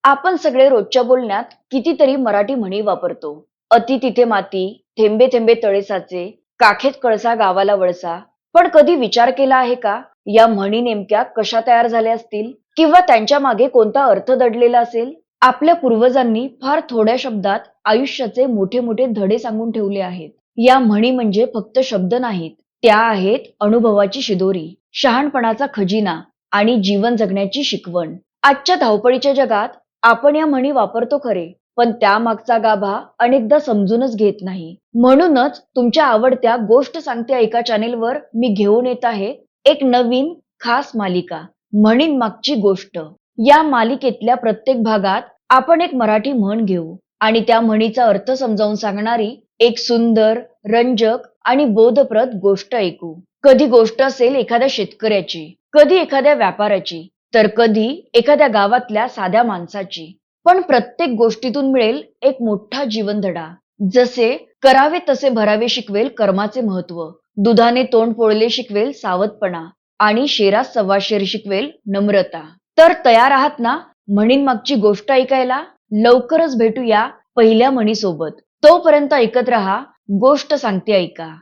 आपण सगळे रोजच्या बोलण्यात कितीतरी मराठी म्हणी वापरतो. अति तिथे माती, थेंबे थेंबे तळे साचे, काखेत कळसा गावाला वळसा. पण कधी विचार केला आहे का, या म्हणी नेमक्या कशा तयार झाल्या असतील किंवा त्यांच्या मागे कोणता अर्थ दडलेला असेल? आपल्या पूर्वजांनी फार थोड्या शब्दात आयुष्याचे मोठे मोठे धडे सांगून ठेवले आहेत. या म्हणी म्हणजे फक्त शब्द नाहीत, त्या आहेत अनुभवाची शिदोरी, शहाणपणाचा खजिना आणि जीवन जगण्याची शिकवण. आजच्या धावपळीच्या जगात आपण या म्हणी वापरतो खरे, पण त्यामागचा गाभा अनेकदा समजूनच घेत नाही. म्हणूनच तुमच्या आवडत्या गोष्ट सांगते ऐका चॅनेलवर मी घेऊन येत आहे एक नवीन खास मालिका, म्हणीन मागची गोष्ट. या मालिकेतल्या प्रत्येक भागात आपण एक मराठी म्हण घेऊ आणि त्या म्हणीचा अर्थ समजावून सांगणारी एक सुंदर, रंजक आणि बोधप्रद गोष्ट ऐकू. कधी गोष्ट असेल एखाद्या शेतकऱ्याची, कधी एखाद्या व्यापाऱ्याची, तर कधी एखाद्या गावातल्या साध्या माणसाची. पण प्रत्येक गोष्टीतून मिळेल एक मोठा जीवनधडा. जसे करावे तसे भरावे शिकवेल कर्माचे महत्व, दुधाने तोंड पोळले शिकवेल सावधपणा आणि शेरास सव्वाशेर शिकवेल नम्रता. तर तयार आहात ना म्हणीन मागची गोष्ट ऐकायला? लवकरच भेटूया पहिल्या म्हणीसोबत. तोपर्यंत ऐकत रहा गोष्ट सांगते ऐका.